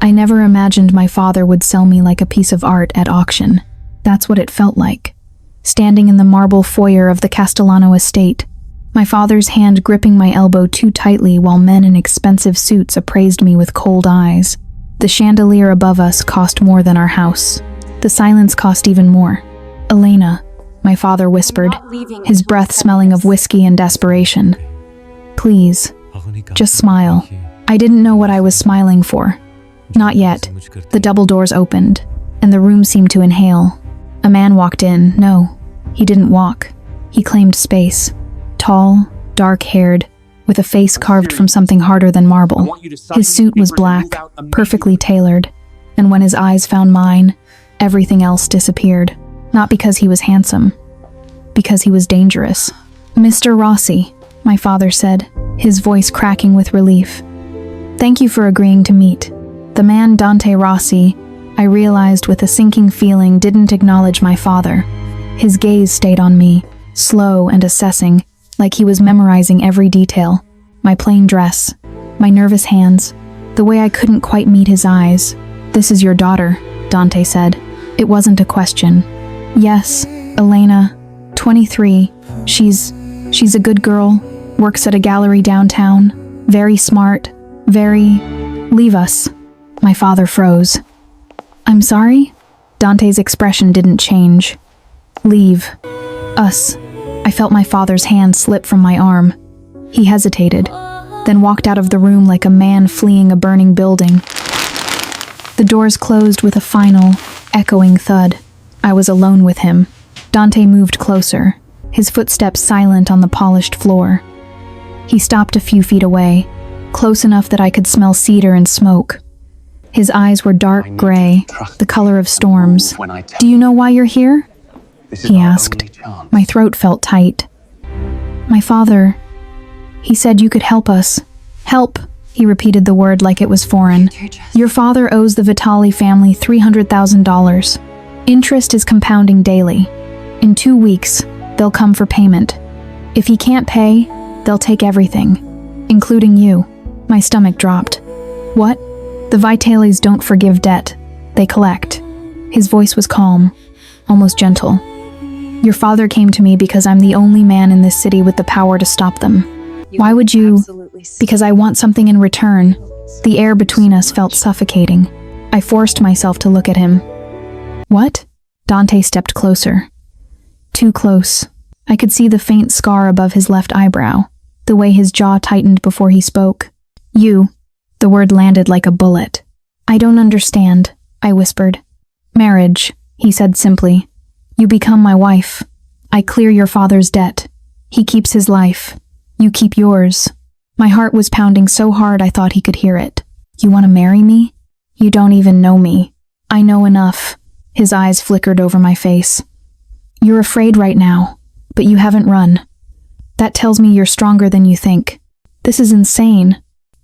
I never imagined my father would sell me like a piece of art at auction. That's what it felt like. Standing in the marble foyer of the Castellano estate, my father's hand gripping my elbow too tightly while men in expensive suits appraised me with cold eyes. The chandelier above us cost more than our house. The silence cost even more. "Elena," my father whispered, his breath smelling of whiskey and desperation. "Please, just smile." I didn't know what I was smiling for. Not yet. The double doors opened, and the room seemed to inhale. A man walked in. No, he didn't walk. He claimed space. Tall, dark-haired, with a face carved from something harder than marble. His suit was black, perfectly tailored, and when his eyes found mine, everything else disappeared. Not because he was handsome, because he was dangerous. "Mr. Rossi," my father said, his voice cracking with relief. "Thank you for agreeing to meet." The man Dante Rossi, I realized with a sinking feeling, didn't acknowledge my father. His gaze stayed on me, slow and assessing, like he was memorizing every detail. My plain dress, my nervous hands, the way I couldn't quite meet his eyes. "This is your daughter," Dante said. It wasn't a question. "Yes, Elena, 23. She's a good girl, works at a gallery downtown, very smart, very... Leave us." My father froze. "I'm sorry?" Dante's expression didn't change. "Leave. Us." I felt my father's hand slip from my arm. He hesitated, then walked out of the room like a man fleeing a burning building. The doors closed with a final, echoing thud. I was alone with him. Dante moved closer, his footsteps silent on the polished floor. He stopped a few feet away, close enough that I could smell cedar and smoke. His eyes were dark gray, the color of storms. "Do you know why you're here?" he asked. My throat felt tight. "My father, he said you could help us." "Help," he repeated the word like it was foreign. "Your father owes the Vitali family $300,000. Interest is compounding daily. In 2 weeks, they'll come for payment. If he can't pay, they'll take everything, including you." My stomach dropped. "What?" "The Vitalis don't forgive debt. They collect." His voice was calm, almost gentle. "Your father came to me because I'm the only man in this city with the power to stop them." "Why would you?" "Because I want something in return." The air between us felt suffocating. I forced myself to look at him. "What?" Dante stepped closer. Too close. I could see the faint scar above his left eyebrow, the way his jaw tightened before he spoke. "You." The word landed like a bullet. "I don't understand," I whispered. "Marriage," he said simply. "You become my wife. I clear your father's debt. He keeps his life. You keep yours." My heart was pounding so hard I thought he could hear it. "You want to marry me? You don't even know me." "I know enough." His eyes flickered over my face. "You're afraid right now, but you haven't run. That tells me you're stronger than you think. This is insane.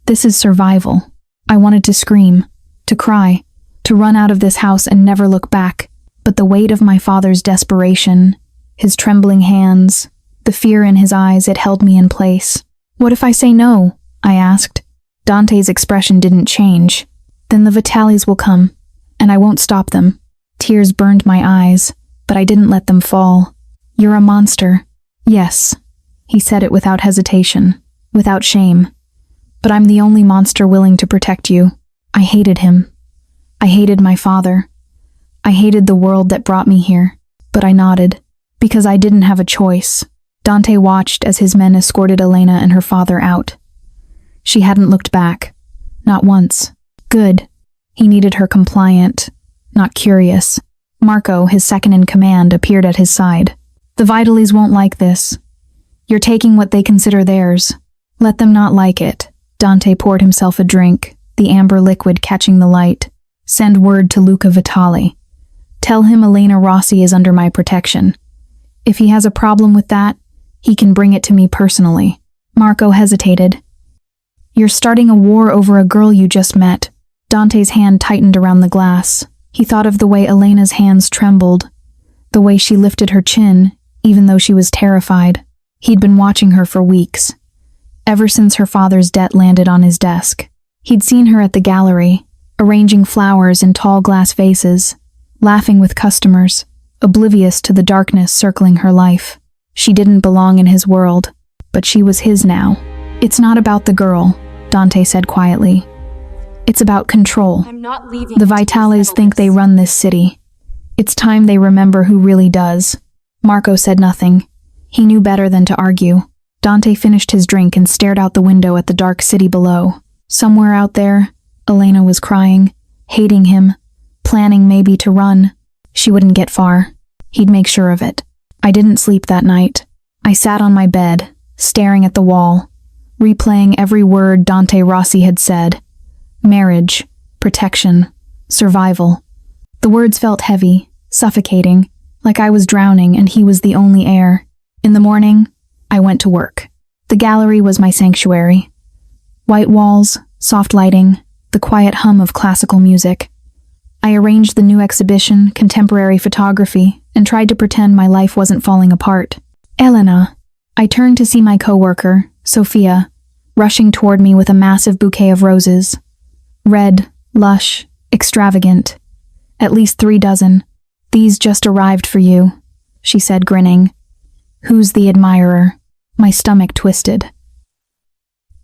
This is survival." I wanted to scream, to cry, to run out of this house and never look back, but the weight of my father's desperation, his trembling hands, the fear in his eyes, it held me in place. "What if I say no?" I asked. Dante's expression didn't change. "Then the Vitalis will come, and I won't stop them." Tears burned my eyes, but I didn't let them fall. "You're a monster." "Yes." He said it without hesitation, without shame. "But I'm the only monster willing to protect you." I hated him. I hated my father. I hated the world that brought me here, but I nodded, because I didn't have a choice. Dante watched as his men escorted Elena and her father out. She hadn't looked back, not once. Good. He needed her compliant, not curious. Marco, his second in command, appeared at his side. "The Vitalis won't like this. You're taking what they consider theirs. Let them not like it." Dante poured himself a drink, the amber liquid catching the light. "Send word to Luca Vitali. Tell him Elena Rossi is under my protection. If he has a problem with that, he can bring it to me personally." Marco hesitated. "You're starting a war over a girl you just met." Dante's hand tightened around the glass. He thought of the way Elena's hands trembled, the way she lifted her chin, even though she was terrified. He'd been watching her for weeks, ever since her father's debt landed on his desk. He'd seen her at the gallery, arranging flowers in tall glass vases, laughing with customers, oblivious to the darkness circling her life. She didn't belong in his world, but she was his now. "It's not about the girl," Dante said quietly. "It's about control. I'm not leaving. The Vitales think they run this city. It's time they remember who really does." Marco said nothing. He knew better than to argue. Dante finished his drink and stared out the window at the dark city below. Somewhere out there, Elena was crying, hating him, planning maybe to run. She wouldn't get far. He'd make sure of it. I didn't sleep that night. I sat on my bed, staring at the wall, replaying every word Dante Rossi had said. Marriage, protection, survival. The words felt heavy, suffocating, like I was drowning and he was the only air. In the morning, I went to work. The gallery was my sanctuary. White walls, soft lighting, the quiet hum of classical music. I arranged the new exhibition, contemporary photography, and tried to pretend my life wasn't falling apart. Elena. I turned to see my coworker, Sophia, rushing toward me with a massive bouquet of roses. Red, lush, extravagant. At least 3 dozen. "These just arrived for you," she said, grinning. "Who's the admirer?" My stomach twisted.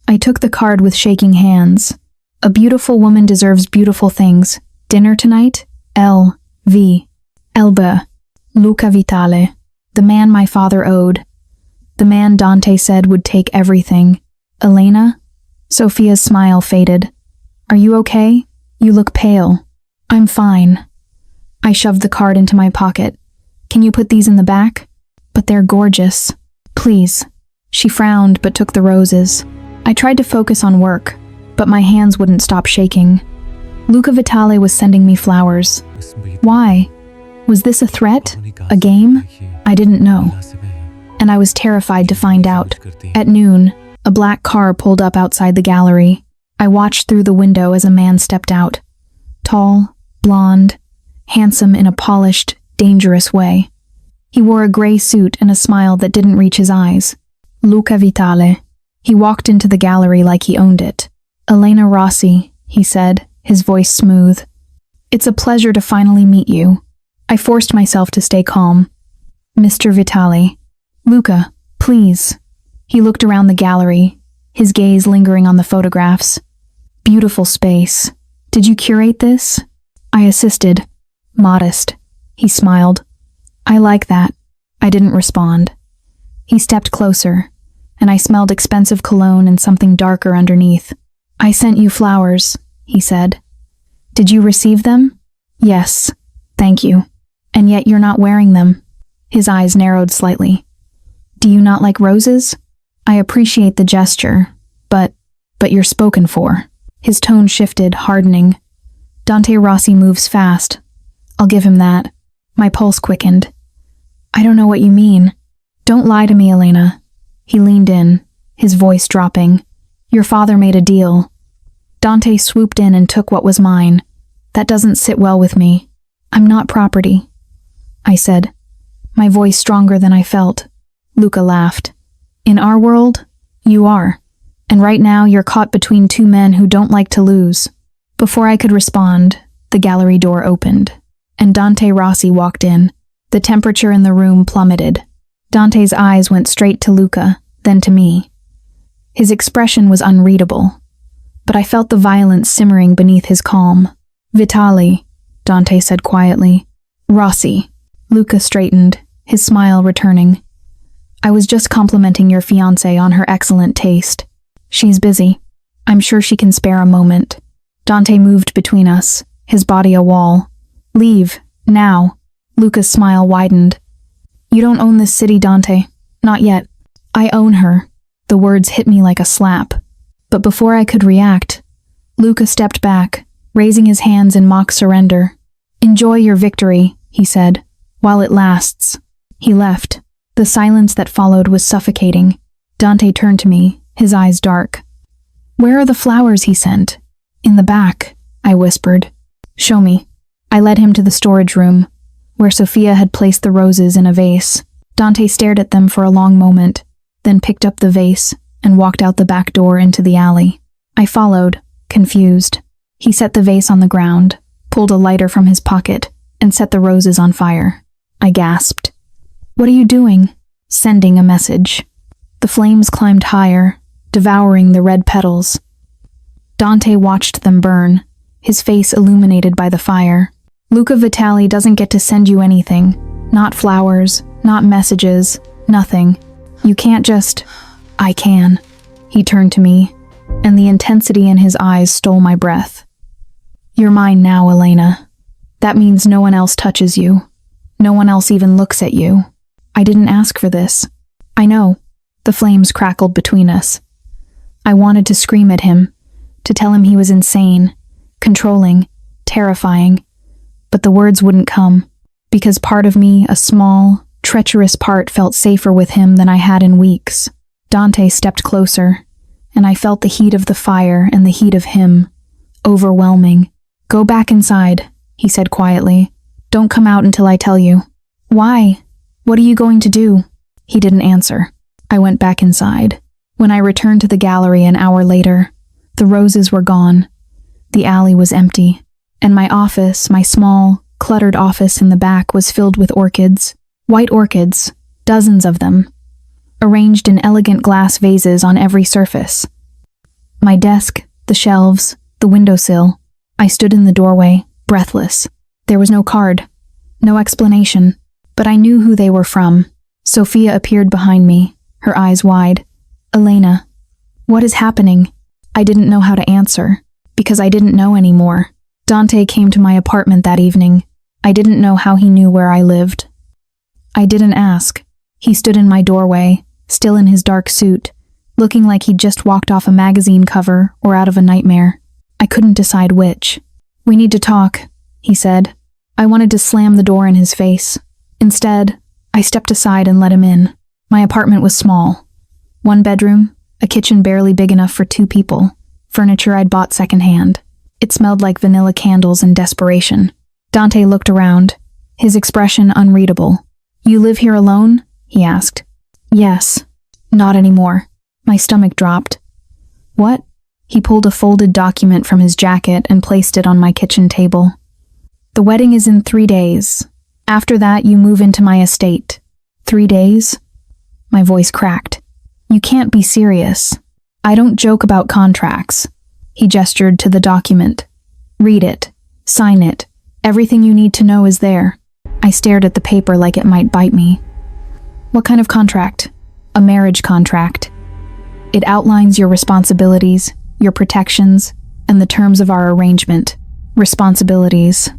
I took the card with shaking hands. "A beautiful woman deserves beautiful things. Dinner tonight? L.V. Elba. Luca Vitale. The man my father owed. The man Dante said would take everything. Elena?" Sophia's smile faded. "Are you okay? You look pale." "I'm fine." I shoved the card into my pocket. "Can you put these in the back?" "But they're gorgeous." "Please." She frowned but took the roses. I tried to focus on work, but my hands wouldn't stop shaking. Luca Vitale was sending me flowers. Why? Was this a threat? A game? I didn't know. And I was terrified to find out. At noon, a black car pulled up outside the gallery. I watched through the window as a man stepped out. Tall, blonde, handsome in a polished, dangerous way. He wore a gray suit and a smile that didn't reach his eyes. Luca Vitale. He walked into the gallery like he owned it. "Elena Rossi," he said, his voice smooth. "It's a pleasure to finally meet you." I forced myself to stay calm. "Mr. Vitale." "Luca, please." He looked around the gallery, his gaze lingering on the photographs. "Beautiful space. Did you curate this?" I assisted. "Modest." He smiled. "I like that." I didn't respond. He stepped closer, and I smelled expensive cologne and something darker underneath. "I sent you flowers," he said. "Did you receive them?" "Yes, thank you." "And yet you're not wearing them." His eyes narrowed slightly. "Do you not like roses?" "I appreciate the gesture, but you're spoken for." His tone shifted, hardening. Dante Rossi moves fast. I'll give him that. My pulse quickened. "I don't know what you mean." "Don't lie to me, Elena." He leaned in, his voice dropping. "Your father made a deal." Dante swooped in and took what was mine. "That doesn't sit well with me. I'm not property," I said, my voice stronger than I felt. Luca laughed. "In our world, you are. And right now you're caught between 2 men who don't like to lose." Before I could respond, the gallery door opened, and Dante Rossi walked in. The temperature in the room plummeted. Dante's eyes went straight to Luca, then to me. His expression was unreadable, but I felt the violence simmering beneath his calm. "Vitale," Dante said quietly. "Rossi." Luca straightened, his smile returning. "I was just complimenting your fiancée on her excellent taste. She's busy. I'm sure she can spare a moment." Dante moved between us, his body a wall. "Leave, now." Luca's smile widened. "You don't own this city, Dante. Not yet. I own her." The words hit me like a slap. But before I could react, Luca stepped back, raising his hands in mock surrender. "Enjoy your victory," he said, "while it lasts." He left. The silence that followed was suffocating. Dante turned to me, his eyes dark. "Where are the flowers he sent?" "In the back," I whispered. "Show me." I led him to the storage room, where Sophia had placed the roses in a vase. Dante stared at them for a long moment, then picked up the vase and walked out the back door into the alley. I followed, confused. He set the vase on the ground, pulled a lighter from his pocket, and set the roses on fire. I gasped. "What are you doing?" "Sending a message." The flames climbed higher, devouring the red petals. Dante watched them burn, his face illuminated by the fire. "Luca Vitali doesn't get to send you anything. Not flowers, not messages, nothing. You can't just—" "I can." He turned to me, and the intensity in his eyes stole my breath. "You're mine now, Elena. That means no one else touches you. No one else even looks at you. I didn't ask for this." "I know." The flames crackled between us. I wanted to scream at him, to tell him he was insane, controlling, terrifying, but the words wouldn't come, because part of me, a small, treacherous part, felt safer with him than I had in weeks. Dante stepped closer, and I felt the heat of the fire and the heat of him, overwhelming. "Go back inside," he said quietly. "Don't come out until I tell you." "Why? What are you going to do?" He didn't answer. I went back inside. When I returned to the gallery an hour later, the roses were gone. The alley was empty, and my office, my small, cluttered office in the back, was filled with orchids. White orchids, dozens of them, arranged in elegant glass vases on every surface. My desk, the shelves, the windowsill. I stood in the doorway, breathless. There was no card, no explanation, but I knew who they were from. Sophia appeared behind me, her eyes wide. "Elena, what is happening?" I didn't know how to answer, because I didn't know anymore. Dante came to my apartment that evening. I didn't know how he knew where I lived. I didn't ask. He stood in my doorway, still in his dark suit, looking like he'd just walked off a magazine cover or out of a nightmare. I couldn't decide which. "We need to talk," he said. I wanted to slam the door in his face. Instead, I stepped aside and let him in. My apartment was small. One bedroom, a kitchen barely big enough for 2 people, furniture I'd bought secondhand. It smelled like vanilla candles and desperation. Dante looked around, his expression unreadable. "You live here alone?" he asked. "Yes." "Not anymore." My stomach dropped. "What?" He pulled a folded document from his jacket and placed it on my kitchen table. "The wedding is in 3 days. After that, you move into my estate." 3 days? My voice cracked. "You can't be serious. I don't joke about contracts." He gestured to the document. "Read it. Sign it. Everything you need to know is there." I stared at the paper like it might bite me. "What kind of contract?" "A marriage contract. It outlines your responsibilities, your protections, and the terms of our arrangement." "Responsibilities."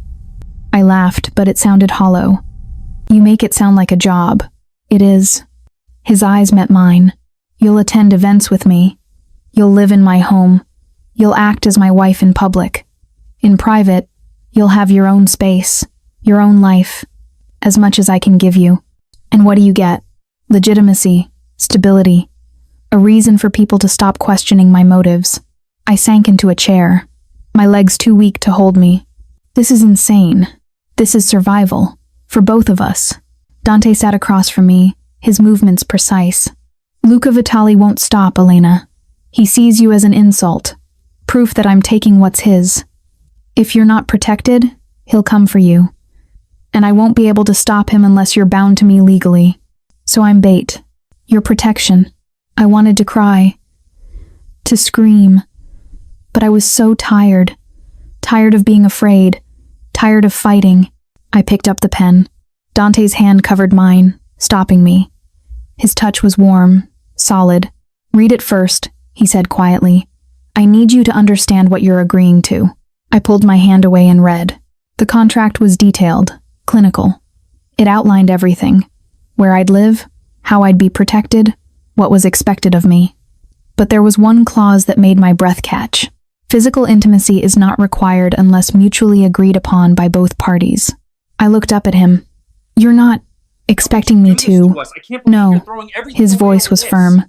I laughed, but it sounded hollow. "You make it sound like a job." "It is." His eyes met mine. "You'll attend events with me. You'll live in my home. You'll act as my wife in public. In private, you'll have your own space, your own life, as much as I can give you. And what do you get? Legitimacy, stability, a reason for people to stop questioning my motives." I sank into a chair, my legs too weak to hold me. "This is insane. This is survival, for both of us." Dante sat across from me, his movements precise. "Luca Vitali won't stop, Elena. He sees you as an insult, proof that I'm taking what's his. If you're not protected, he'll come for you. And I won't be able to stop him unless you're bound to me legally. So I'm bait. Your protection." I wanted to cry, to scream, but I was so tired. Tired of being afraid, tired of fighting. I picked up the pen. Dante's hand covered mine, stopping me. His touch was warm, solid. "Read it first," he said quietly. "I need you to understand what you're agreeing to." I pulled my hand away and read. The contract was detailed, clinical. It outlined everything. Where I'd live, how I'd be protected, what was expected of me. But there was one clause that made my breath catch. Physical intimacy is not required unless mutually agreed upon by both parties. I looked up at him. "You're not expecting me to..." "No." His voice was firm.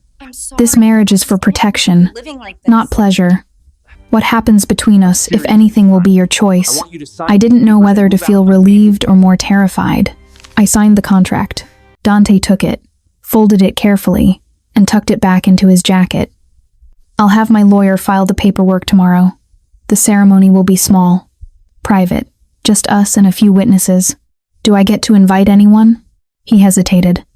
"This marriage is for protection, not pleasure. What happens between us, if anything, will be your choice." I didn't know whether to feel relieved or more terrified. I signed the contract. Dante took it, folded it carefully, and tucked it back into his jacket. "I'll have my lawyer file the paperwork tomorrow. The ceremony will be small. Private. Just us and a few witnesses. Do I get to invite anyone? He hesitated.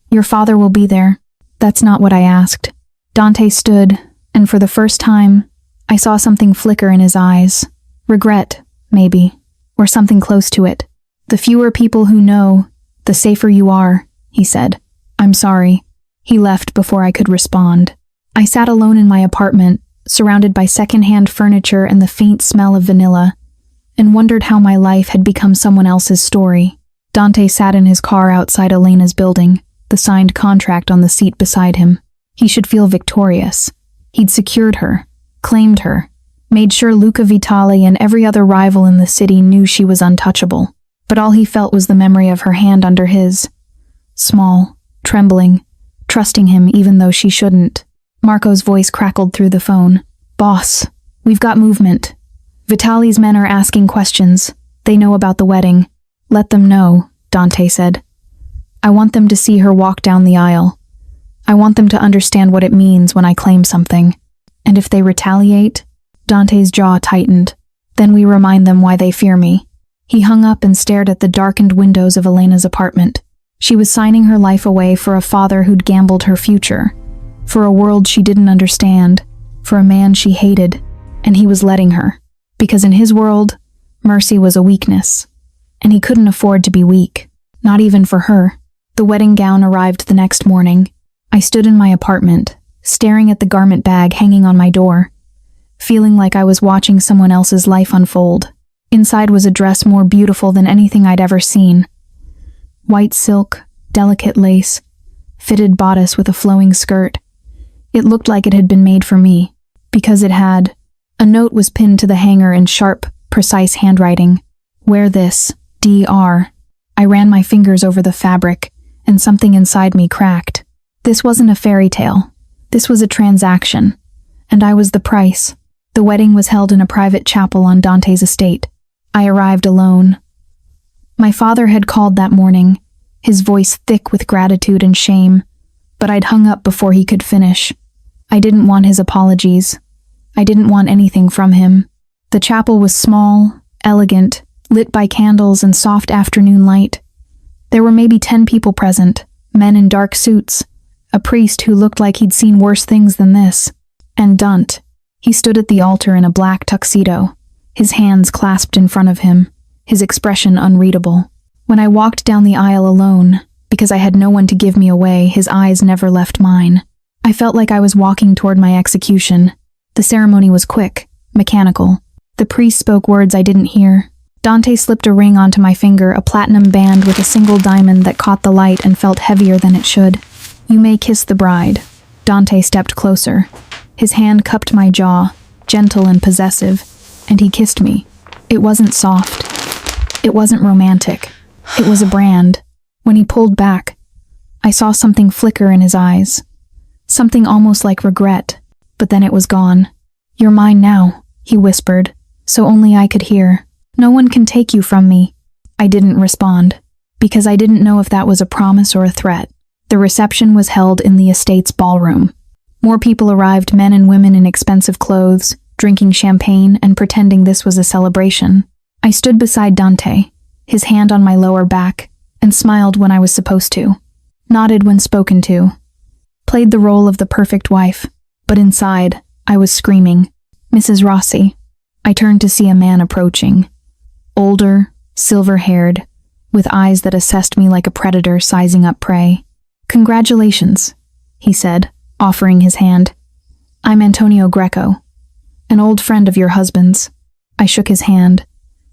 Your father will be there. That's not what I asked. Dante stood, and for the first time, I saw something flicker in his eyes. Regret, maybe, or something close to it. The fewer people who know, the safer you are, he said. I'm sorry. He left before I could respond. I sat alone in my apartment, surrounded by second-hand furniture and the faint smell of vanilla, and wondered how my life had become someone else's story. Dante sat in his car outside Elena's building, the signed contract on the seat beside him. He should feel victorious. He'd secured her, claimed her, made sure Luca Vitali and every other rival in the city knew she was untouchable. But all he felt was the memory of her hand under his. Small, trembling, trusting him even though she shouldn't. Marco's voice crackled through the phone. Boss, we've got movement. Vitali's men are asking questions. They know about the wedding. Let them know, Dante said. I want them to see her walk down the aisle. I want them to understand what it means when I claim something. And if they retaliate, Dante's jaw tightened. Then we remind them why they fear me. He hung up and stared at the darkened windows of Elena's apartment. She was signing her life away for a father who'd gambled her future, for a world she didn't understand, for a man she hated, and he was letting her. Because in his world, mercy was a weakness, and he couldn't afford to be weak, not even for her. The wedding gown arrived the next morning. I stood in my apartment, staring at the garment bag hanging on my door, feeling like I was watching someone else's life unfold. Inside was a dress more beautiful than anything I'd ever seen. White silk, delicate lace, fitted bodice with a flowing skirt. It looked like it had been made for me, because it had. A note was pinned to the hanger in sharp, precise handwriting. Wear this, Dr. I ran my fingers over the fabric, and something inside me cracked. This wasn't a fairy tale. This was a transaction, and I was the price. The wedding was held in a private chapel on Dante's estate. I arrived alone. My father had called that morning, his voice thick with gratitude and shame, but I'd hung up before he could finish. I didn't want his apologies. I didn't want anything from him. The chapel was small, elegant, lit by candles and soft afternoon light. There were maybe 10 people present, men in dark suits, a priest who looked like he'd seen worse things than this, and Dunt. He stood at the altar in a black tuxedo, his hands clasped in front of him, his expression unreadable. When I walked down the aisle alone, because I had no one to give me away, his eyes never left mine. I felt like I was walking toward my execution. The ceremony was quick, mechanical. The priest spoke words I didn't hear. Dante slipped a ring onto my finger, a platinum band with a single diamond that caught the light and felt heavier than it should. You may kiss the bride. Dante stepped closer. His hand cupped my jaw, gentle and possessive, and he kissed me. It wasn't soft. It wasn't romantic. It was a brand. When he pulled back, I saw something flicker in his eyes. Something almost like regret, but then it was gone. You're mine now, he whispered, so only I could hear. No one can take you from me. I didn't respond, because I didn't know if that was a promise or a threat. The reception was held in the estate's ballroom. More people arrived, men and women in expensive clothes, drinking champagne and pretending this was a celebration. I stood beside Dante, his hand on my lower back, and smiled when I was supposed to, nodded when spoken to, played the role of the perfect wife, but inside, I was screaming, Mrs. Rossi. I turned to see a man approaching, older, silver-haired, with eyes that assessed me like a predator sizing up prey. Congratulations, he said, offering his hand. I'm Antonio Greco, an old friend of your husband's. I shook his hand,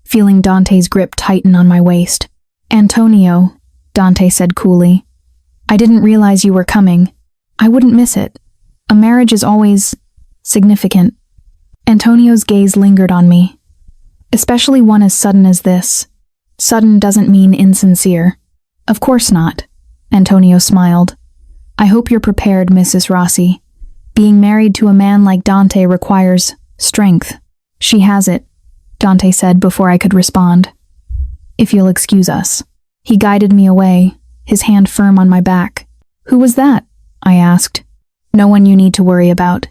feeling Dante's grip tighten on my waist. Antonio, Dante said coolly. I didn't realize you were coming. I wouldn't miss it. A marriage is always significant. Antonio's gaze lingered on me, especially one as sudden as this. Sudden doesn't mean insincere. Of course not, Antonio smiled. I hope you're prepared, Mrs. Rossi. Being married to a man like Dante requires strength. She has it, Dante said before I could respond. If you'll excuse us. He guided me away, his hand firm on my back. Who was that? I asked. No one you need to worry about.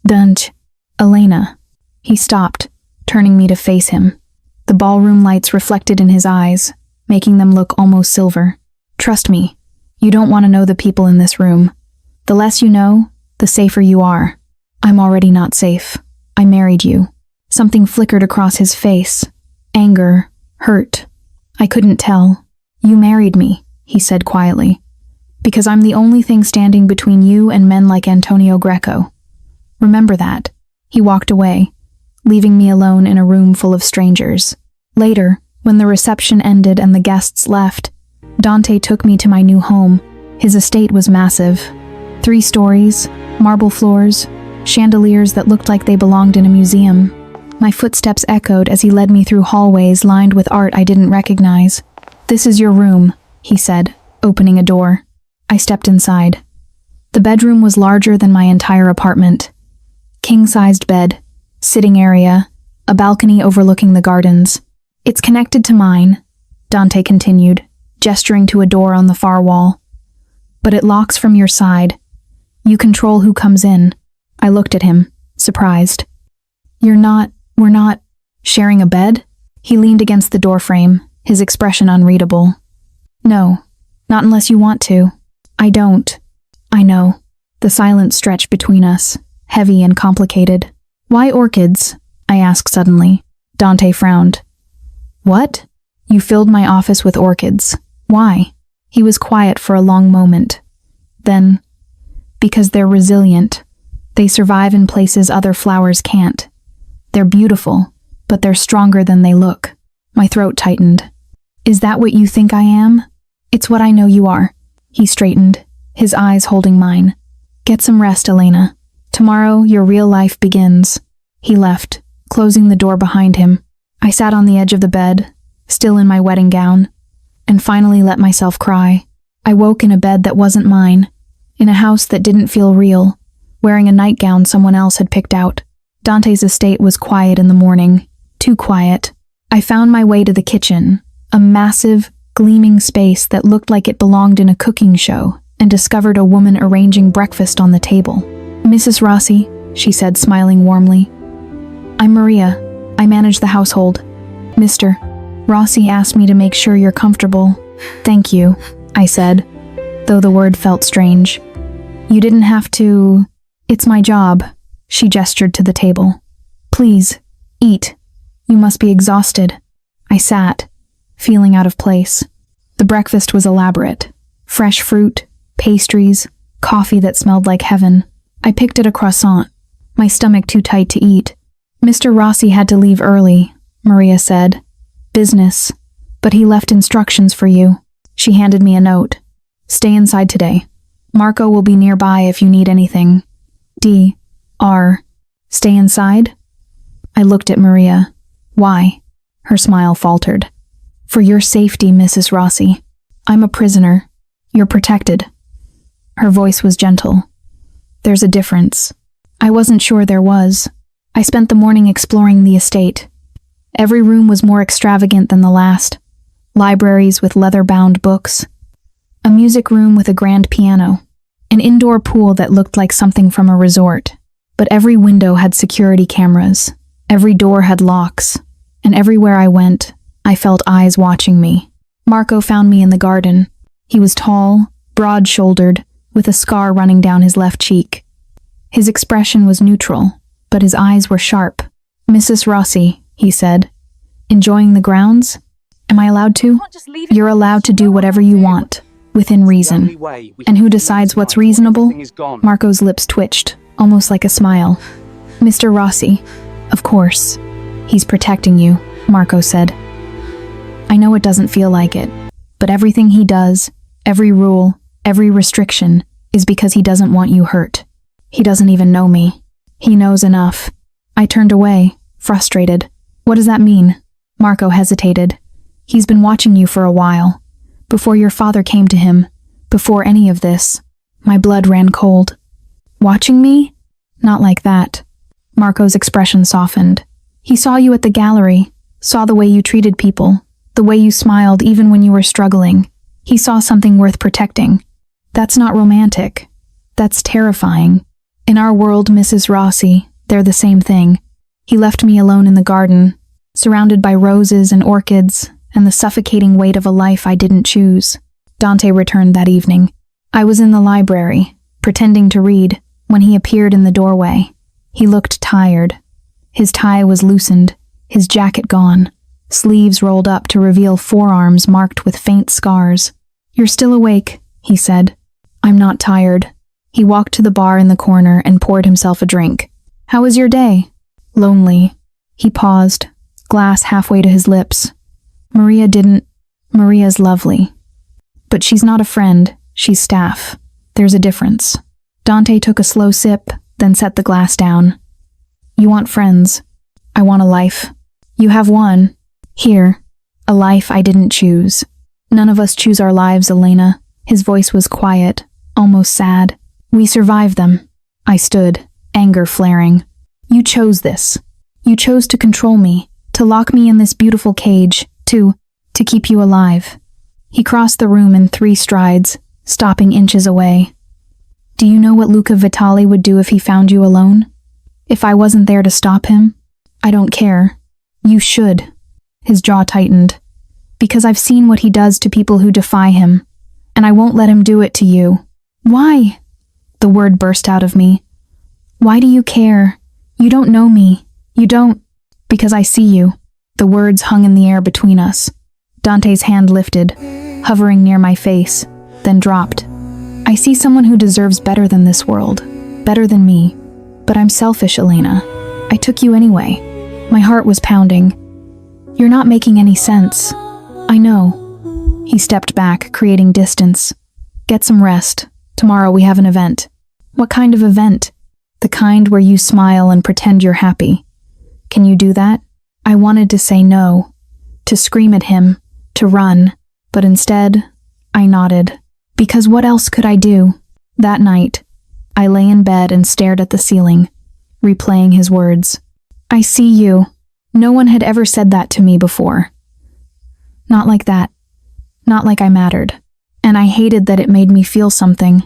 Dunt. Elena. He stopped, turning me to face him. The ballroom lights reflected in his eyes, making them look almost silver. Trust me, you don't want to know the people in this room. The less you know, the safer you are. I'm already not safe. I married you. Something flickered across his face. Anger, hurt. I couldn't tell. You married me, he said quietly. Because I'm the only thing standing between you and men like Antonio Greco. Remember that. He walked away, leaving me alone in a room full of strangers. Later, when the reception ended and the guests left, Dante took me to my new home. His estate was massive. 3 stories, marble floors, chandeliers that looked like they belonged in a museum. My footsteps echoed as he led me through hallways lined with art I didn't recognize. "This is your room," he said, opening a door. I stepped inside. The bedroom was larger than my entire apartment. King-sized bed, sitting area, a balcony overlooking the gardens. "It's connected to mine," Dante continued, gesturing to a door on the far wall. "But it locks from your side. You control who comes in." I looked at him, surprised. We're not sharing a bed?" He leaned against the doorframe, his expression unreadable. "No, not unless you want to." "I don't." "I know." The silence stretched between us, heavy and complicated. "Why orchids?" I asked suddenly. Dante frowned. "What?" "You filled my office with orchids. Why?" He was quiet for a long moment. Then, "Because they're resilient. They survive in places other flowers can't. They're beautiful, but they're stronger than they look." My throat tightened. "Is that what you think I am?" "It's what I know you are." He straightened, his eyes holding mine. "Get some rest, Elena. Tomorrow, your real life begins." He left, closing the door behind him. I sat on the edge of the bed, still in my wedding gown, and finally let myself cry. I woke in a bed that wasn't mine, in a house that didn't feel real, wearing a nightgown someone else had picked out. Dante's estate was quiet in the morning, too quiet. I found my way to the kitchen, a massive, gleaming space that looked like it belonged in a cooking show, and discovered a woman arranging breakfast on the table. "Mrs. Rossi," she said, smiling warmly. "I'm Maria. I manage the household. Mr. Rossi asked me to make sure you're comfortable." "Thank you," I said, though the word felt strange. "You didn't have to. It's my job." She gestured to the table. "Please, eat. You must be exhausted." I sat, feeling out of place. The breakfast was elaborate. Fresh fruit, pastries, coffee that smelled like heaven. I picked at a croissant, my stomach too tight to eat. "Mr. Rossi had to leave early," Maria said. "Business. But he left instructions for you." She handed me a note. "Stay inside today. Marco will be nearby if you need anything. D.R. Stay inside?" I looked at Maria. "Why?" Her smile faltered. "For your safety, Mrs. Rossi. I'm a prisoner. You're protected." Her voice was gentle. "There's a difference." I wasn't sure there was. I spent the morning exploring the estate. Every room was more extravagant than the last. Libraries with leather-bound books. A music room with a grand piano. An indoor pool that looked like something from a resort. But every window had security cameras. Every door had locks. And everywhere I went, I felt eyes watching me. Marco found me in the garden. He was tall, broad-shouldered, with a scar running down his left cheek. His expression was neutral, but his eyes were sharp. "Mrs. Rossi," he said, "enjoying the grounds? Am I allowed to?" "You're allowed to do whatever you want, within reason." "And who decides what's reasonable?" Marco's lips twitched, almost like a smile. "Mr. Rossi, of course. He's protecting you," Marco said. "I know it doesn't feel like it, but everything he does, every rule, every restriction, is because he doesn't want you hurt. He doesn't even know me. He knows enough." I turned away, frustrated. "What does that mean?" Marco hesitated. "He's been watching you for a while. Before your father came to him, before any of this." My blood ran cold. "Watching me?" "Not like that." Marco's expression softened. "He saw you at the gallery, saw the way you treated people, the way you smiled even when you were struggling. He saw something worth protecting. That's not romantic. That's terrifying. In our world, Mrs. Rossi, they're the same thing." He left me alone in the garden, surrounded by roses and orchids and the suffocating weight of a life I didn't choose. Dante returned that evening. I was in the library, pretending to read, when he appeared in the doorway. He looked tired. His tie was loosened, his jacket gone, sleeves rolled up to reveal forearms marked with faint scars. "You're still awake," he said. "I'm not tired." He walked to the bar in the corner and poured himself a drink. "How was your day?" "Lonely." He paused, glass halfway to his lips. Maria's lovely. But she's not a friend, she's staff. There's a difference." Dante took a slow sip, then set the glass down. "You want friends. I want a life. You have one. Here. A life I didn't choose. None of us choose our lives, Elena." His voice was quiet, almost sad. "We survive them." I stood, anger flaring. "You chose this. You chose to control me, to lock me in this beautiful cage, to keep you alive." He crossed the room in 3 strides, stopping inches away. "Do you know what Luca Vitali would do if he found you alone? If I wasn't there to stop him? I don't care. You should." His jaw tightened. "Because I've seen what he does to people who defy him, and I won't let him do it to you." "Why?" The word burst out of me. "Why do you care? You don't know me. You don't." "Because I see you." The words hung in the air between us. Dante's hand lifted, hovering near my face, then dropped. "I see someone who deserves better than this world, better than me. But I'm selfish, Elena. I took you anyway." My heart was pounding. "You're not making any sense." "I know." He stepped back, creating distance. "Get some rest. Tomorrow we have an event." "What kind of event?" "The kind where you smile and pretend you're happy. Can you do that?" I wanted to say no, to scream at him, to run, but instead, I nodded. Because what else could I do? That night, I lay in bed and stared at the ceiling, replaying his words. "I see you." No one had ever said that to me before. Not like that. Not like I mattered. And I hated that it made me feel something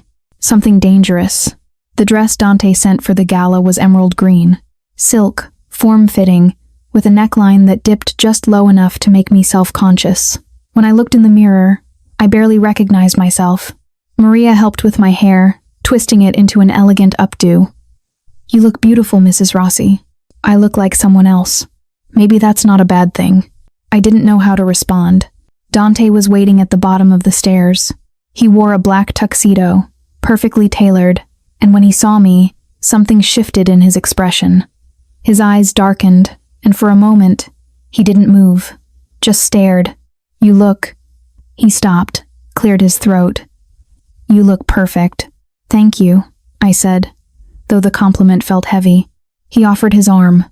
dangerous. The dress Dante sent for the gala was emerald green, silk, form-fitting, with a neckline that dipped just low enough to make me self-conscious. When I looked in the mirror, I barely recognized myself. Maria helped with my hair, twisting it into an elegant updo. "You look beautiful, Mrs. Rossi." "I look like someone else." Maybe that's not a bad thing. I didn't know how to respond. Dante was waiting at the bottom of the stairs. He wore a black tuxedo, perfectly tailored, and when he saw me, something shifted in his expression. His eyes darkened, and for a moment, he didn't move, just stared. "You look..." He stopped, cleared his throat. "You look perfect." "Thank you," I said, though the compliment felt heavy. He offered his arm.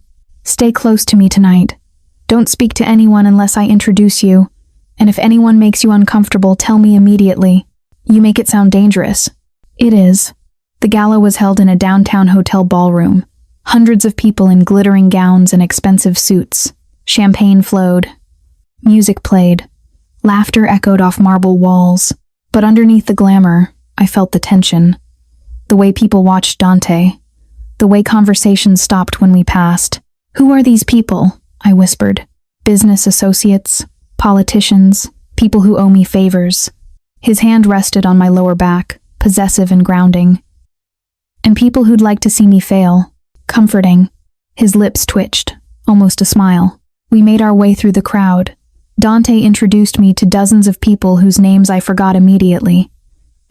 "Stay close to me tonight. Don't speak to anyone unless I introduce you, and if anyone makes you uncomfortable, tell me immediately." "You make it sound dangerous." "It is." The gala was held in a downtown hotel ballroom. Hundreds of people in glittering gowns and expensive suits. Champagne flowed. Music played. Laughter echoed off marble walls. But underneath the glamour, I felt the tension. The way people watched Dante. The way conversations stopped when we passed. "Who are these people?" I whispered. "Business associates, politicians, people who owe me favors." His hand rested on my lower back, possessive and grounding. "And people who'd like to see me fail." Comforting. His lips twitched, almost a smile. We made our way through the crowd. Dante introduced me to dozens of people whose names I forgot immediately.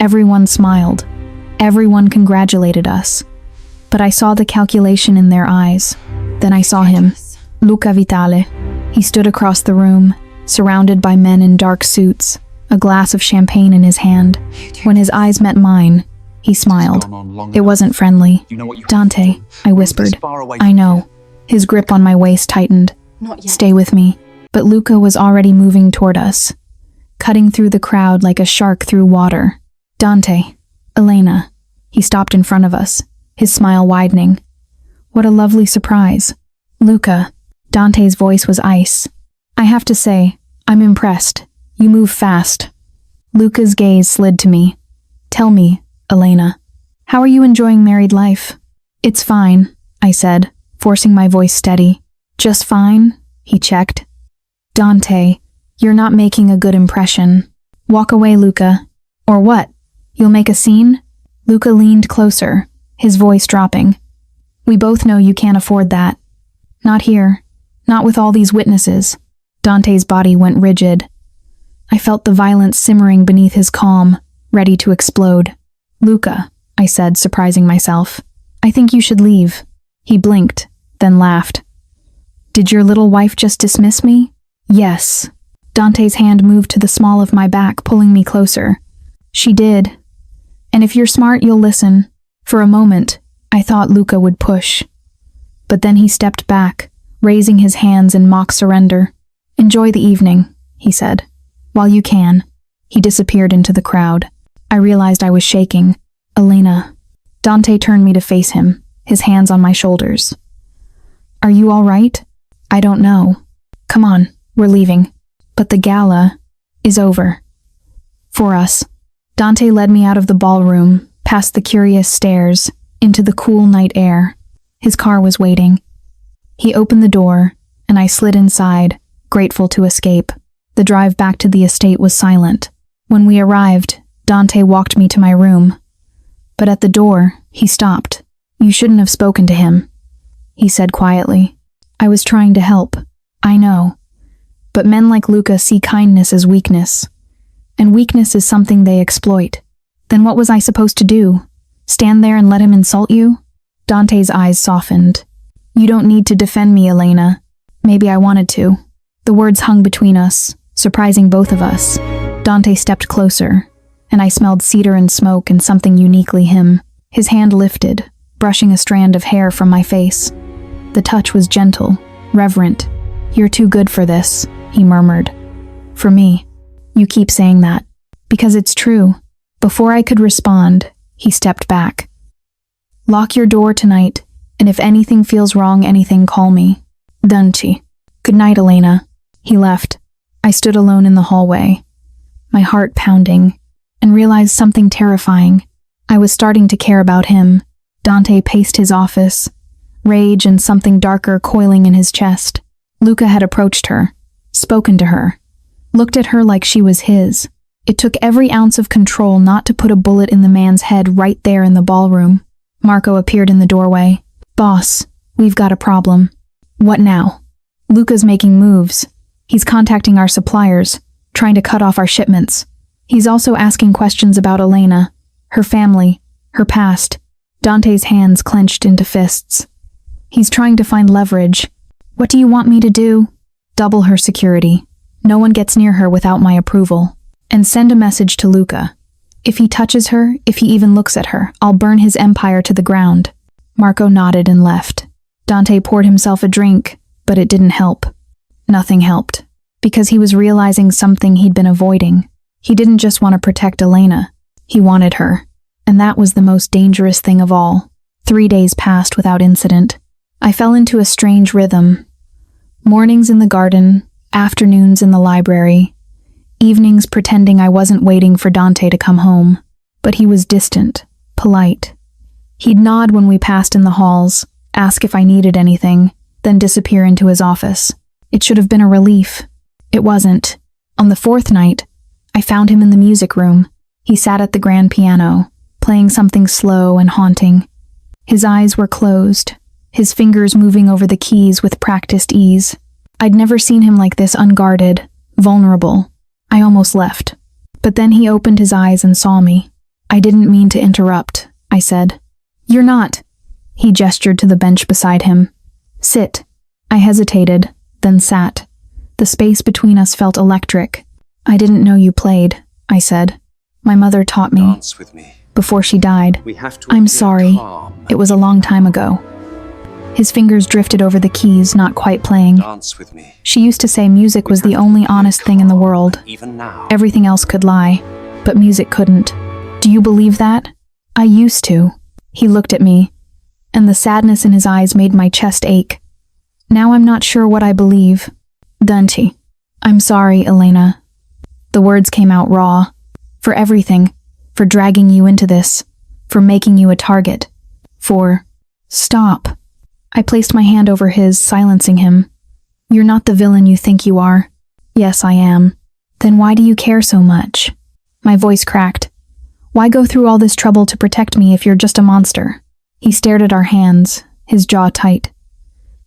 Everyone smiled. Everyone congratulated us. But I saw the calculation in their eyes. Then I saw him, Luca Vitale. He stood across the room, surrounded by men in dark suits, a glass of champagne in his hand. When his eyes met mine, he smiled. It wasn't friendly. "Dante," I whispered. "I know." His grip on my waist tightened. "Stay with me." But Luca was already moving toward us, cutting through the crowd like a shark through water. "Dante, Elena." He stopped in front of us, his smile widening. "What a lovely surprise." "Luca." Dante's voice was ice. "I have to say, I'm impressed. You move fast." Luca's gaze slid to me. "Tell me, Elena, how are you enjoying married life?" "It's fine," I said, forcing my voice steady. Just fine, he checked. Dante, you're not making a good impression. Walk away, Luca. Or what? You'll make a scene? Luca leaned closer, his voice dropping. We both know you can't afford that. Not here. Not with all these witnesses. Dante's body went rigid. I felt the violence simmering beneath his calm, ready to explode. Luca, I said, surprising myself. I think you should leave. He blinked, then laughed. Did your little wife just dismiss me? Yes. Dante's hand moved to the small of my back, pulling me closer. She did. And if you're smart, you'll listen. For a moment, I thought Luca would push. But then he stepped back, raising his hands in mock surrender. Enjoy the evening, he said. While you can. He disappeared into the crowd. I realized I was shaking. Elena. Dante turned me to face him, his hands on my shoulders. Are you all right? I don't know. Come on, we're leaving. But the gala is over. For us. Dante led me out of the ballroom, past the curious stairs, into the cool night air. His car was waiting. He opened the door, and I slid inside, grateful to escape. The drive back to the estate was silent. When we arrived, Dante walked me to my room. But at the door, he stopped. You shouldn't have spoken to him, he said quietly. I was trying to help. I know. But men like Luca see kindness as weakness. And weakness is something they exploit. Then what was I supposed to do? Stand there and let him insult you? Dante's eyes softened. You don't need to defend me, Elena. Maybe I wanted to. The words hung between us, surprising both of us. Dante stepped closer, and I smelled cedar and smoke and something uniquely him. His hand lifted, brushing a strand of hair from my face. The touch was gentle, reverent. You're too good for this, he murmured. For me. You keep saying that. Because it's true. Before I could respond, he stepped back. Lock your door tonight, and if anything feels wrong, call me. Dante. Good night, Elena. He left. I stood alone in the hallway, my heart pounding, and realized something terrifying. I was starting to care about him. Dante paced his office, rage and something darker coiling in his chest. Luca had approached her, spoken to her, looked at her like she was his. It took every ounce of control not to put a bullet in the man's head right there in the ballroom. Marco appeared in the doorway. Boss, we've got a problem. What now? Luca's making moves. He's contacting our suppliers, trying to cut off our shipments. He's also asking questions about Elena, her family, her past. Dante's hands clenched into fists. He's trying to find leverage. What do you want me to do? Double her security. No one gets near her without my approval. And send a message to Luca. If he touches her, if he even looks at her, I'll burn his empire to the ground. Marco nodded and left. Dante poured himself a drink, but it didn't help. Nothing helped. Because he was realizing something he'd been avoiding. He didn't just want to protect Elena. He wanted her. And that was the most dangerous thing of all. 3 days passed without incident. I fell into a strange rhythm. Mornings in the garden, afternoons in the library, evenings pretending I wasn't waiting for Dante to come home. But he was distant, polite. He'd nod when we passed in the halls, ask if I needed anything, then disappear into his office. It should have been a relief. It wasn't. On the 4th night, I found him in the music room. He sat at the grand piano, playing something slow and haunting. His eyes were closed, his fingers moving over the keys with practiced ease. I'd never seen him like this, unguarded, vulnerable. I almost left. But then he opened his eyes and saw me. I didn't mean to interrupt, I said. You're not. He gestured to the bench beside him. Sit. I hesitated, then sat. The space between us felt electric. I didn't know you played, I said. My mother taught me. Dance with me. Before she died. I'm sorry. It was a long time ago. His fingers drifted over the keys, not quite playing. Dance with me. She used to say music was the only honest thing in the world. Even now. Everything else could lie, but music couldn't. Do you believe that? I used to. He looked at me, and the sadness in his eyes made my chest ache. Now I'm not sure what I believe. Dante. I'm sorry, Elena. The words came out raw. For everything. For dragging you into this. For making you a target. For... Stop. I placed my hand over his, silencing him. You're not the villain you think you are. Yes, I am. Then why do you care so much? My voice cracked. Why go through all this trouble to protect me if you're just a monster? He stared at our hands, his jaw tight.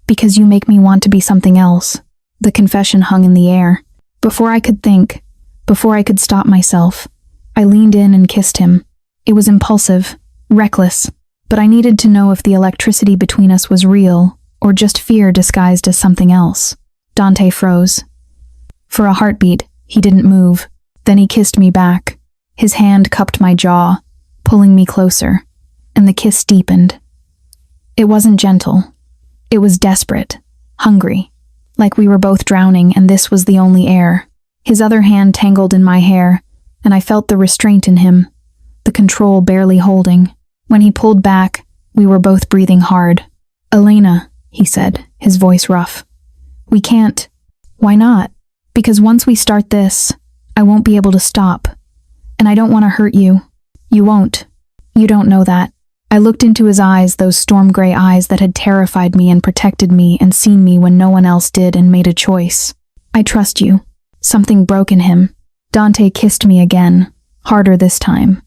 Because you make me want to be something else. The confession hung in the air. Before I could think, before I could stop myself, I leaned in and kissed him. It was impulsive, reckless, but I needed to know if the electricity between us was real or just fear disguised as something else. Dante froze. For a heartbeat, he didn't move. Then he kissed me back. His hand cupped my jaw, pulling me closer, and the kiss deepened. It wasn't gentle. It was desperate, hungry, like we were both drowning and this was the only air. His other hand tangled in my hair, and I felt the restraint in him, the control barely holding. When he pulled back, we were both breathing hard. Elena, he said, his voice rough. We can't. Why not? Because once we start this, I won't be able to stop. And I don't want to hurt you. You won't. You don't know that. I looked into his eyes, those storm gray eyes that had terrified me and protected me and seen me when no one else did, and made a choice. I trust you. Something broke in him. Dante kissed me again, harder this time.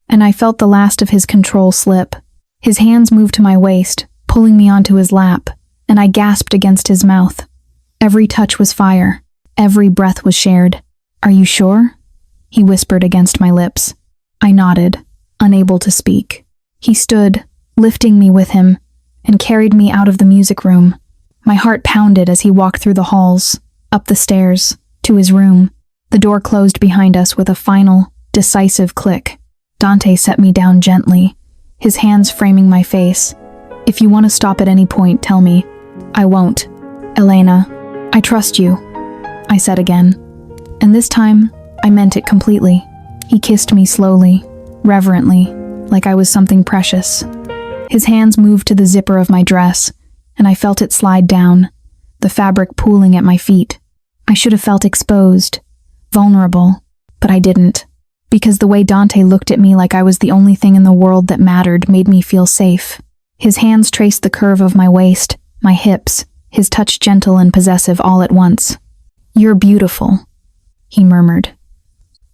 And I felt the last of his control slip. His hands moved to my waist, pulling me onto his lap, and I gasped against his mouth. Every touch was fire. Every breath was shared. Are you sure? He whispered against my lips. I nodded, unable to speak. He stood, lifting me with him, and carried me out of the music room. My heart pounded as he walked through the halls, up the stairs, to his room. The door closed behind us with a final, decisive click. Dante set me down gently, his hands framing my face. If you want to stop at any point, tell me. I won't. Elena, I trust you, I said again. And this time, I meant it completely. He kissed me slowly, reverently, like I was something precious. His hands moved to the zipper of my dress, and I felt it slide down, the fabric pooling at my feet. I should have felt exposed, vulnerable, but I didn't, because the way Dante looked at me like I was the only thing in the world that mattered made me feel safe. His hands traced the curve of my waist, my hips, his touch gentle and possessive all at once. You're beautiful, he murmured.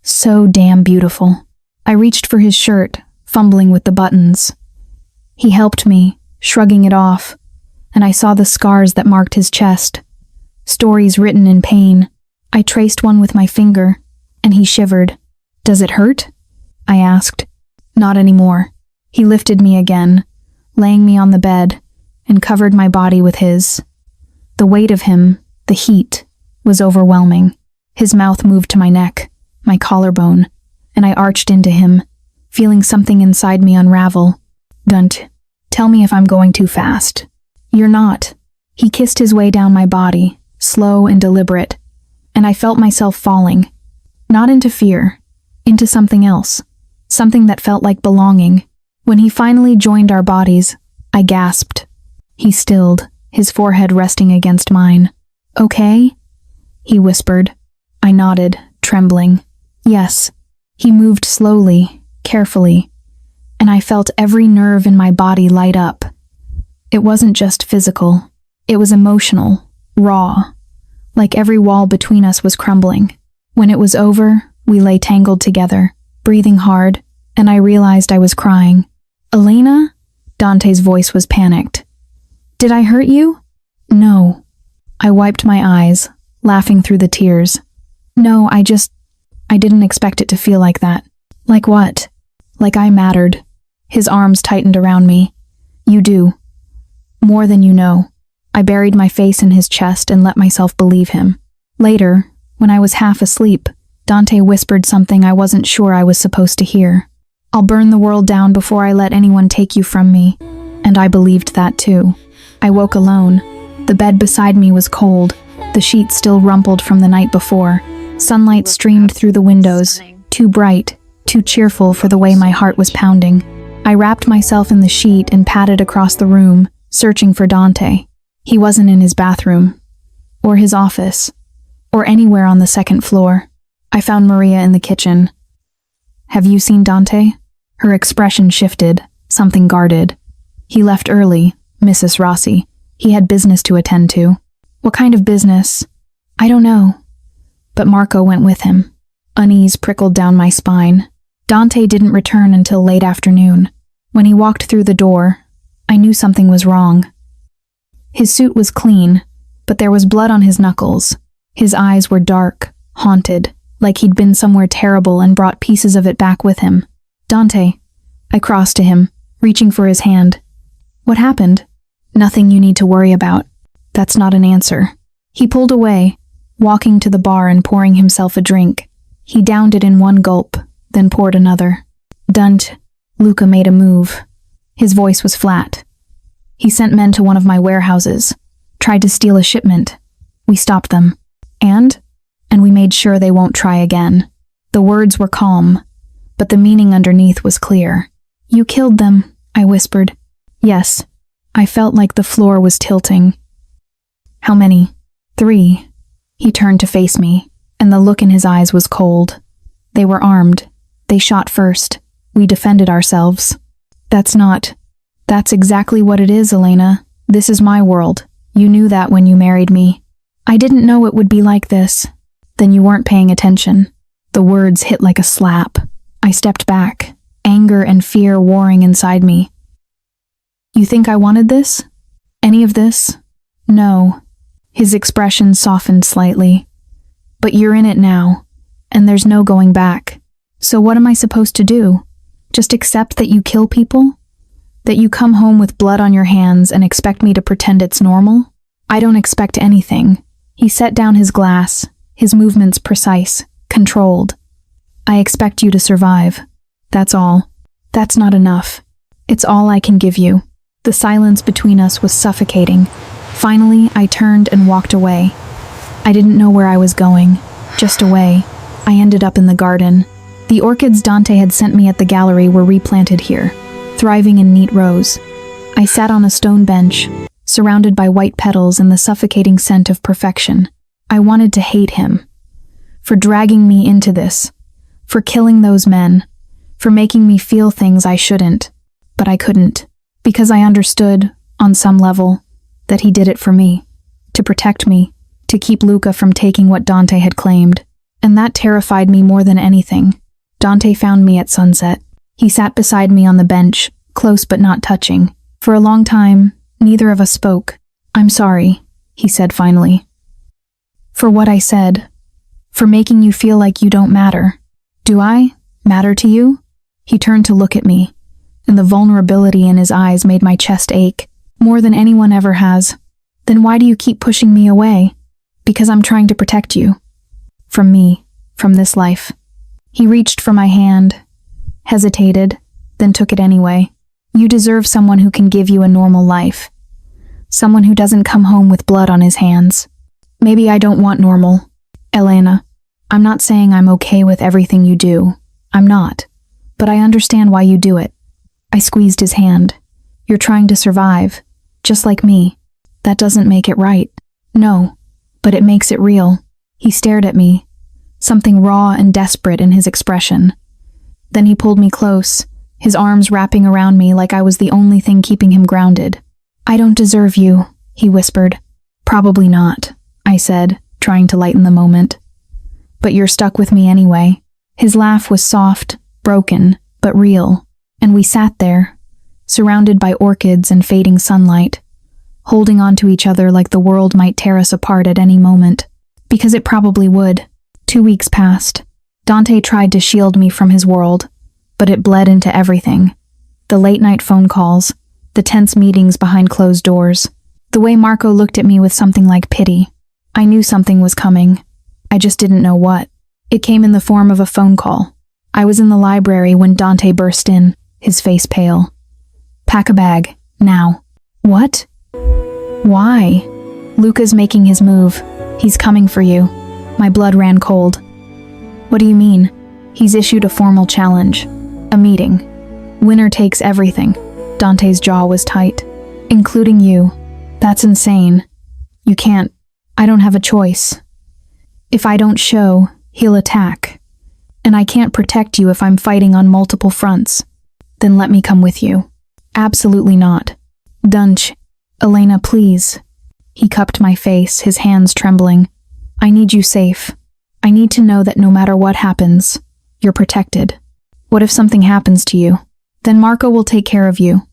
So damn beautiful. I reached for his shirt, fumbling with the buttons. He helped me, shrugging it off, and I saw the scars that marked his chest. Stories written in pain. I traced one with my finger, and he shivered. Does it hurt? I asked. Not anymore. He lifted me again, laying me on the bed, and covered my body with his. The weight of him, the heat, was overwhelming. His mouth moved to my neck, my collarbone, and I arched into him, feeling something inside me unravel. Don't tell me if I'm going too fast. You're not. He kissed his way down my body, slow and deliberate, and I felt myself falling, not into fear, into something else, something that felt like belonging. When he finally joined our bodies, I gasped. He stilled, his forehead resting against mine. Okay? He whispered. I nodded, trembling. Yes. He moved slowly, carefully, and I felt every nerve in my body light up. It wasn't just physical. It was emotional, raw, like every wall between us was crumbling. When it was over, we lay tangled together, breathing hard, and I realized I was crying. Elena? Dante's voice was panicked. Did I hurt you? No. I wiped my eyes, laughing through the tears. No, I didn't expect it to feel like that. Like what? Like I mattered. His arms tightened around me. You do. More than you know. I buried my face in his chest and let myself believe him. Later, when I was half asleep, Dante whispered something I wasn't sure I was supposed to hear. I'll burn the world down before I let anyone take you from me. And I believed that too. I woke alone. The bed beside me was cold, the sheets still rumpled from the night before. Sunlight streamed through the windows, too bright, too cheerful for the way my heart was pounding. I wrapped myself in the sheet and padded across the room, searching for Dante. He wasn't in his bathroom, or his office, or anywhere on the second floor. I found Maria in the kitchen. Have you seen Dante? Her expression shifted, something guarded. He left early, Mrs. Rossi. He had business to attend to. What kind of business? I don't know. But Marco went with him. Unease prickled down my spine. Dante didn't return until late afternoon. When he walked through the door, I knew something was wrong. His suit was clean, but there was blood on his knuckles. His eyes were dark, haunted, like he'd been somewhere terrible and brought pieces of it back with him. Dante. I crossed to him, reaching for his hand. What happened? Nothing you need to worry about. That's not an answer. He pulled away, walking to the bar and pouring himself a drink. He downed it in one gulp, then poured another. Dunt. Luca made a move. His voice was flat. He sent men to one of my warehouses, tried to steal a shipment. We stopped them. And we made sure they won't try again. The words were calm, but the meaning underneath was clear. You killed them, I whispered. Yes. I felt like the floor was tilting. How many? 3. He turned to face me, and the look in his eyes was cold. They were armed. They shot first. We defended ourselves. That's exactly what it is, Elena. This is my world. You knew that when you married me. I didn't know it would be like this. Then you weren't paying attention. The words hit like a slap. I stepped back, anger and fear warring inside me. You think I wanted this? Any of this? No. His expression softened slightly. But you're in it now, and there's no going back. So what am I supposed to do? Just accept that you kill people? That you come home with blood on your hands and expect me to pretend it's normal? I don't expect anything. He set down his glass, his movements precise, controlled. I expect you to survive. That's all. That's not enough. It's all I can give you. The silence between us was suffocating. Finally, I turned and walked away. I didn't know where I was going. Just away. I ended up in the garden. The orchids Dante had sent me at the gallery were replanted here, thriving in neat rows. I sat on a stone bench, surrounded by white petals and the suffocating scent of perfection. I wanted to hate him. For dragging me into this. For killing those men. For making me feel things I shouldn't. But I couldn't. Because I understood, on some level, that he did it for me. To protect me. To keep Luca from taking what Dante had claimed. And that terrified me more than anything. Dante found me at sunset. He sat beside me on the bench, close but not touching. For a long time, neither of us spoke. I'm sorry, he said finally. For what I said. For making you feel like you don't matter. Do I matter to you? He turned to look at me, and the vulnerability in his eyes made my chest ache, more than anyone ever has. Then why do you keep pushing me away? Because I'm trying to protect you. From me, from this life. He reached for my hand, hesitated, then took it anyway. You deserve someone who can give you a normal life. Someone who doesn't come home with blood on his hands. Maybe I don't want normal. Elena, I'm not saying I'm okay with everything you do. I'm not. But I understand why you do it. I squeezed his hand. You're trying to survive, just like me. That doesn't make it right. No, but it makes it real. He stared at me, something raw and desperate in his expression. Then he pulled me close, his arms wrapping around me like I was the only thing keeping him grounded. I don't deserve you, he whispered. Probably not, I said, trying to lighten the moment. But you're stuck with me anyway. His laugh was soft, broken, but real, and we sat there, surrounded by orchids and fading sunlight, holding on to each other like the world might tear us apart at any moment. Because it probably would. 2 weeks passed. Dante tried to shield me from his world, but it bled into everything. The late-night phone calls, the tense meetings behind closed doors, the way Marco looked at me with something like pity. I knew something was coming. I just didn't know what. It came in the form of a phone call. I was in the library when Dante burst in, his face pale. Pack a bag, now. What? Why? Luca's making his move. He's coming for you. My blood ran cold. What do you mean? He's issued a formal challenge. A meeting. Winner takes everything. Dante's jaw was tight. Including you. That's insane. You can't. I don't have a choice. If I don't show, he'll attack. And I can't protect you if I'm fighting on multiple fronts. Then let me come with you. Absolutely not. Dunch. Elena, please. He cupped my face, his hands trembling. I need you safe. I need to know that no matter what happens, you're protected. What if something happens to you? Then Marco will take care of you.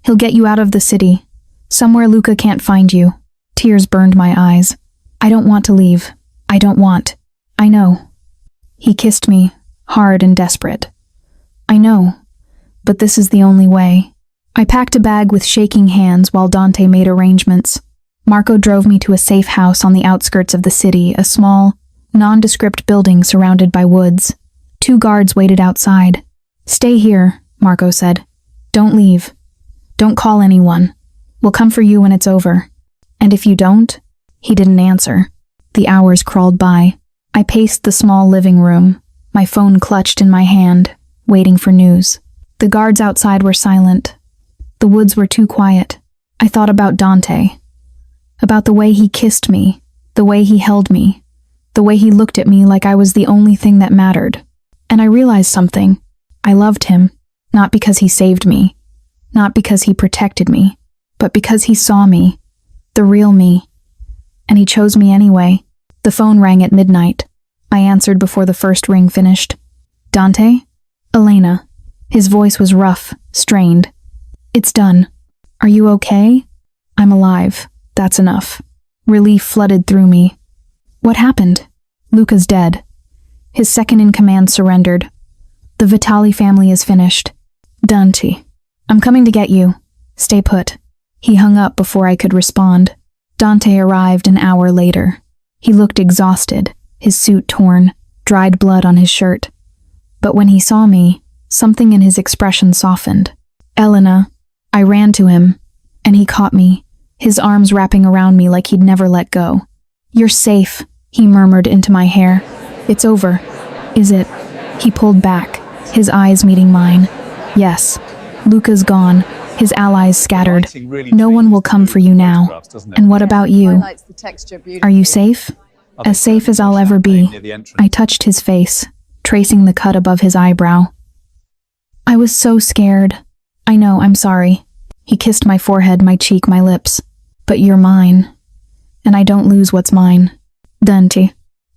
He'll get you out of the city, somewhere Luca can't find you. Tears burned my eyes. I don't want to leave. I don't want. I know. He kissed me, hard and desperate. I know, but this is the only way. I packed a bag with shaking hands while Dante made arrangements. Marco drove me to a safe house on the outskirts of the city, a small, nondescript building surrounded by woods. 2 guards waited outside. Stay here, Marco said. Don't leave. Don't call anyone. We'll come for you when it's over. And if you don't? He didn't answer. The hours crawled by. I paced the small living room, my phone clutched in my hand, waiting for news. The guards outside were silent. The woods were too quiet. I thought about Dante. About the way he kissed me, the way he held me, the way he looked at me like I was the only thing that mattered. And I realized something. I loved him, not because he saved me, not because he protected me, but because he saw me, the real me. And he chose me anyway. The phone rang at midnight. I answered before the first ring finished. Dante? Elena. His voice was rough, strained. It's done. Are you okay? I'm alive. That's enough. Relief flooded through me. What happened? Luca's dead. His second-in-command surrendered. The Vitali family is finished. Dante. I'm coming to get you. Stay put. He hung up before I could respond. Dante arrived an hour later. He looked exhausted, his suit torn, dried blood on his shirt. But when he saw me, something in his expression softened. Elena. I ran to him, and he caught me, his arms wrapping around me like he'd never let go. You're safe, he murmured into my hair. It's over. Is it? He pulled back, his eyes meeting mine. Yes. Luca's gone, his allies scattered. No one will come for you now. And what about you? Are you safe? As safe as I'll ever be. I touched his face, tracing the cut above his eyebrow. I was so scared. I know, I'm sorry. He kissed my forehead, my cheek, my lips. But you're mine. And I don't lose what's mine. Dante.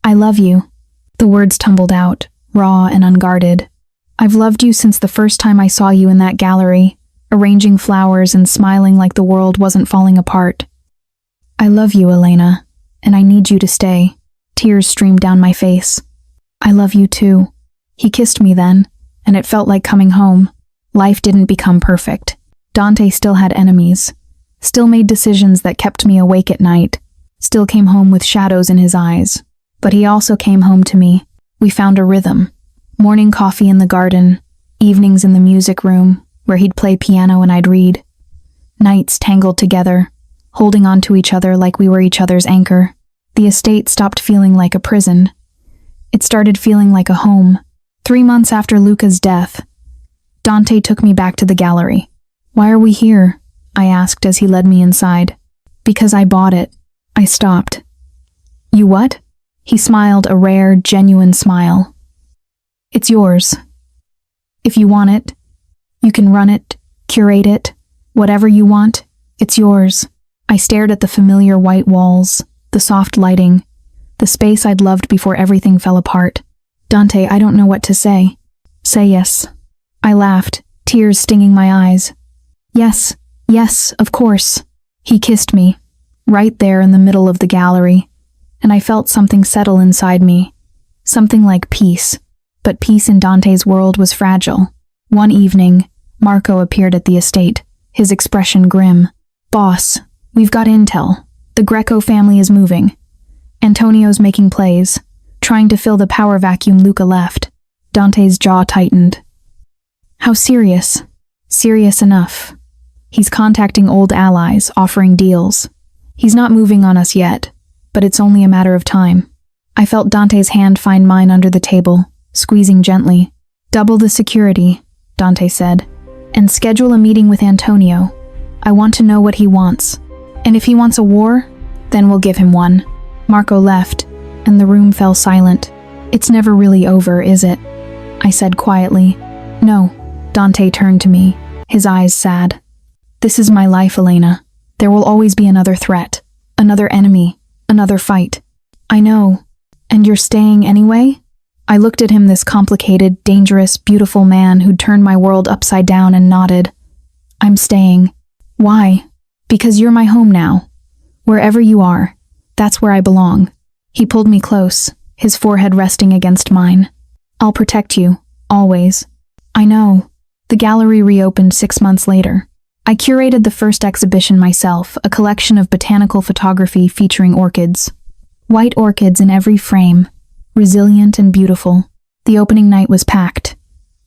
I love you. The words tumbled out, raw and unguarded. I've loved you since the first time I saw you in that gallery, arranging flowers and smiling like the world wasn't falling apart. I love you, Elena, and I need you to stay. Tears streamed down my face. I love you too. He kissed me then, and it felt like coming home. Life didn't become perfect. Dante still had enemies, still made decisions that kept me awake at night, still came home with shadows in his eyes. But he also came home to me. We found a rhythm. Morning coffee in the garden, evenings in the music room, where he'd play piano and I'd read. Nights tangled together, holding on to each other like we were each other's anchor. The estate stopped feeling like a prison. It started feeling like a home. 3 months after Luca's death, Dante took me back to the gallery. Why are we here? I asked as he led me inside. Because I bought it. I stopped. You what? He smiled a rare, genuine smile. It's yours. If you want it, you can run it, curate it, whatever you want, it's yours. I stared at the familiar white walls, the soft lighting, the space I'd loved before everything fell apart. Dante, I don't know what to say. Say yes. I laughed, tears stinging my eyes. Yes, yes, of course. He kissed me, right there in the middle of the gallery, and I felt something settle inside me. Something like peace. But peace in Dante's world was fragile. One evening, Marco appeared at the estate, his expression grim. Boss, we've got intel. The Greco family is moving. Antonio's making plays, trying to fill the power vacuum Luca left. Dante's jaw tightened. How serious? Serious enough. He's contacting old allies, offering deals. He's not moving on us yet, but it's only a matter of time. I felt Dante's hand find mine under the table, squeezing gently. Double the security, Dante said, and schedule a meeting with Antonio. I want to know what he wants. And if he wants a war, then we'll give him one. Marco left, and the room fell silent. It's never really over, is it? I said quietly. No. Dante turned to me, his eyes sad. This is my life, Elena. There will always be another threat, another enemy, another fight. I know. And you're staying anyway? I looked at him, this complicated, dangerous, beautiful man who'd turned my world upside down, and nodded. I'm staying. Why? Because you're my home now. Wherever you are, that's where I belong. He pulled me close, his forehead resting against mine. I'll protect you, always. I know. The gallery reopened 6 months later. I curated the first exhibition myself, a collection of botanical photography featuring orchids. White orchids in every frame, resilient and beautiful. The opening night was packed.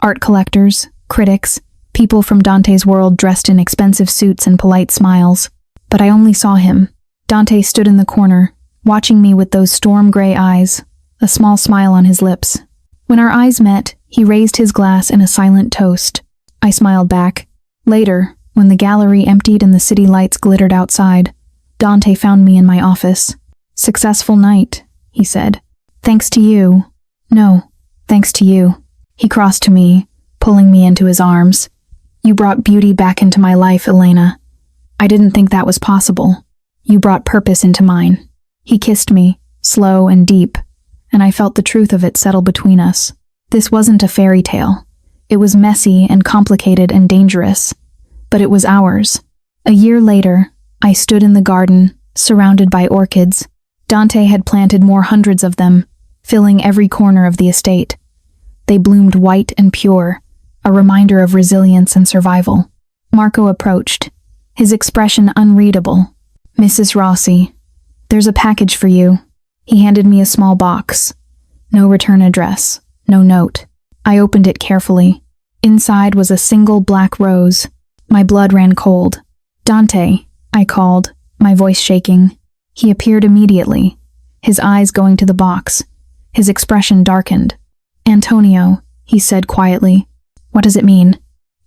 Art collectors, critics, people from Dante's world dressed in expensive suits and polite smiles. But I only saw him. Dante stood in the corner, watching me with those storm-gray eyes, a small smile on his lips. When our eyes met, he raised his glass in a silent toast. I smiled back. Later, when the gallery emptied and the city lights glittered outside, Dante found me in my office. Successful night, he said. Thanks to you. No, thanks to you. He crossed to me, pulling me into his arms. You brought beauty back into my life, Elena. I didn't think that was possible. You brought purpose into mine. He kissed me, slow and deep, and I felt the truth of it settle between us. This wasn't a fairy tale. It was messy and complicated and dangerous, but it was ours. A year later, I stood in the garden, surrounded by orchids. Dante had planted more hundreds of them, filling every corner of the estate. They bloomed white and pure, a reminder of resilience and survival. Marco approached, his expression unreadable. Mrs. Rossi, there's a package for you. He handed me a small box. No return address, no note. I opened it carefully. Inside was a single black rose. My blood ran cold. Dante, I called, my voice shaking. He appeared immediately, his eyes going to the box. His expression darkened. Antonio, he said quietly. What does it mean?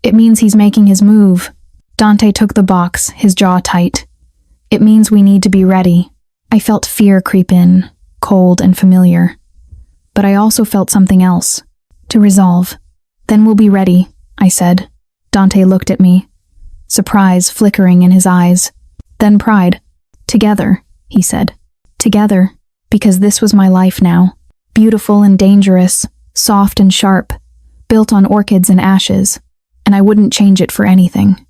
It means he's making his move. Dante took the box, his jaw tight. It means we need to be ready. I felt fear creep in, cold and familiar. But I also felt something else. To resolve. Then we'll be ready, I said. Dante looked at me, surprise flickering in his eyes. Then pride. Together, he said. Together, because this was my life now. Beautiful and dangerous, soft and sharp, built on orchids and ashes, and I wouldn't change it for anything.